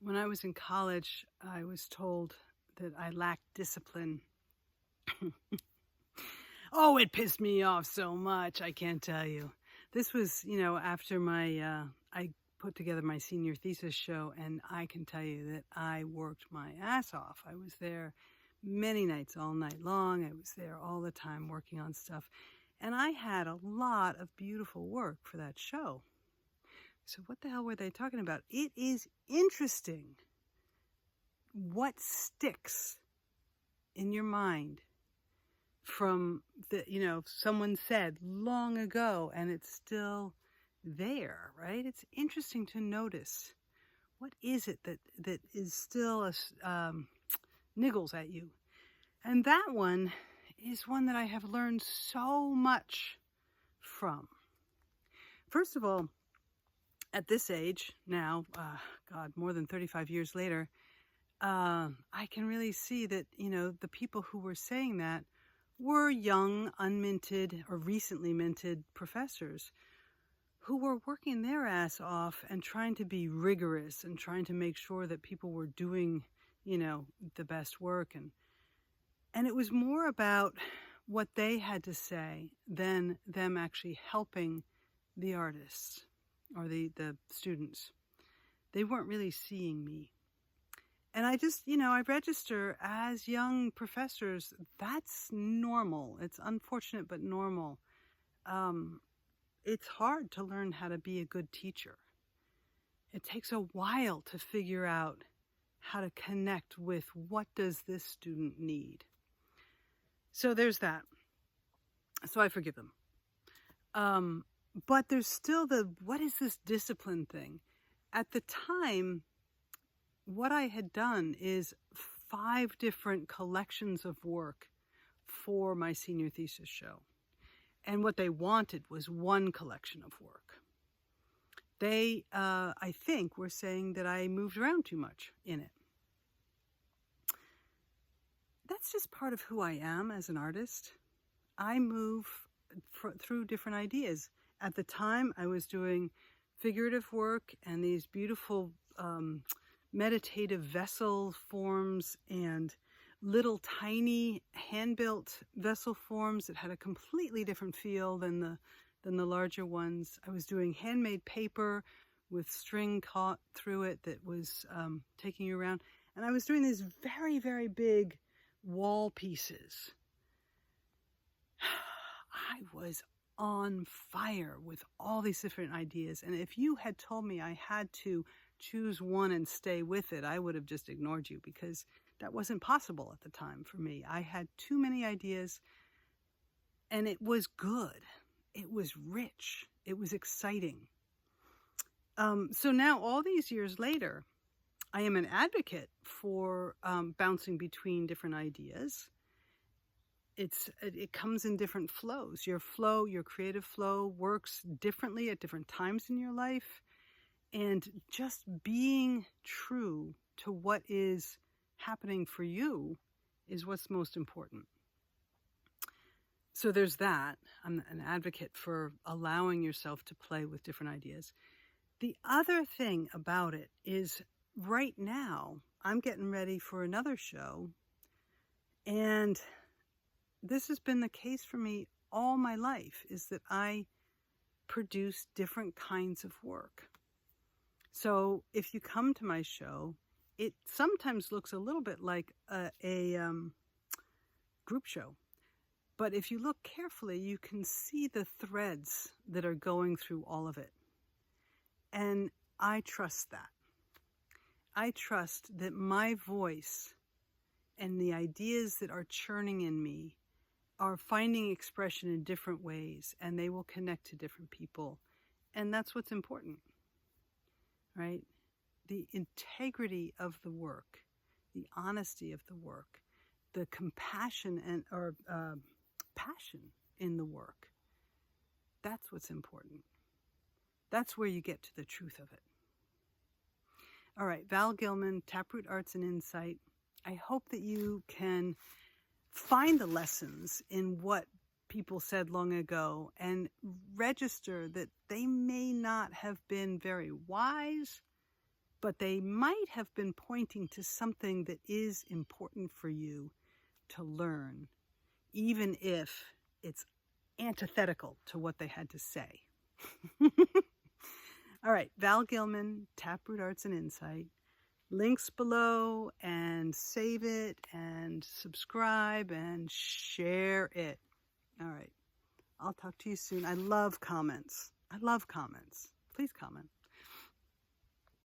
When I was in college, I was told that I lacked discipline. Oh, it pissed me off so much, I can't tell you. This was, after I put together my senior thesis show, and I can tell you that I worked my ass off. I was there many nights, all night long. I was there all the time working on stuff. And I had a lot of beautiful work for that show. So what the hell were they talking about? It is interesting what sticks in your mind from someone said long ago, and it's still there, right? It's interesting to notice what is it that is still niggles at you. And that one is one that I have learned so much from. First of all, at this age now, more than 35 years later, I can really see that, the people who were saying that were young, unminted, or recently minted professors who were working their ass off and trying to be rigorous and trying to make sure that people were doing, the best work. And it was more about what they had to say than them actually helping the artists or the students. They weren't really seeing me. And I just, I register as young professors. That's normal. It's unfortunate, but normal. It's hard to learn how to be a good teacher. It takes a while to figure out how to connect with what does this student need. So there's that. So I forgive them. But there's still what is this discipline thing? At the time, what I had done is 5 different collections of work for my senior thesis show. And what they wanted was one collection of work. They, I think, were saying that I moved around too much in it. That's just part of who I am as an artist. I move through different ideas. At the time, I was doing figurative work and these beautiful meditative vessel forms and little tiny hand-built vessel forms that had a completely different feel than the larger ones. I was doing handmade paper with string caught through it that was taking you around. And I was doing these very, very big wall pieces. I was on fire with all these different ideas. And if you had told me I had to choose one and stay with it, I would have just ignored you because that wasn't possible at the time for me. I had too many ideas, and it was good. It was rich. It was exciting. So now, all these years later, I am an advocate for bouncing between different ideas. It comes in different flows. Your creative flow works differently at different times in your life. And just being true to what is happening for you is what's most important. So there's that. I'm an advocate for allowing yourself to play with different ideas. The other thing about it is right now I'm getting ready for another show. And this has been the case for me all my life, is that I produce different kinds of work. So if you come to my show, it sometimes looks a little bit like a group show. But if you look carefully, you can see the threads that are going through all of it. And I trust that. I trust that my voice and the ideas that are churning in me are finding expression in different ways, and they will connect to different people. And that's what's important. Right? The integrity of the work, the honesty of the work, the compassion or passion in the work. That's what's important. That's where you get to the truth of it. All right, Val Gilman, Taproot Arts and Insight. I hope that you can find the lessons in what people said long ago and register that they may not have been very wise, but they might have been pointing to something that is important for you to learn, even if it's antithetical to what they had to say. All right, Val Gilman, Taproot Arts and Insight. Links below, and save it and subscribe and share it. All right, I'll talk to you soon. I love comments. Please comment.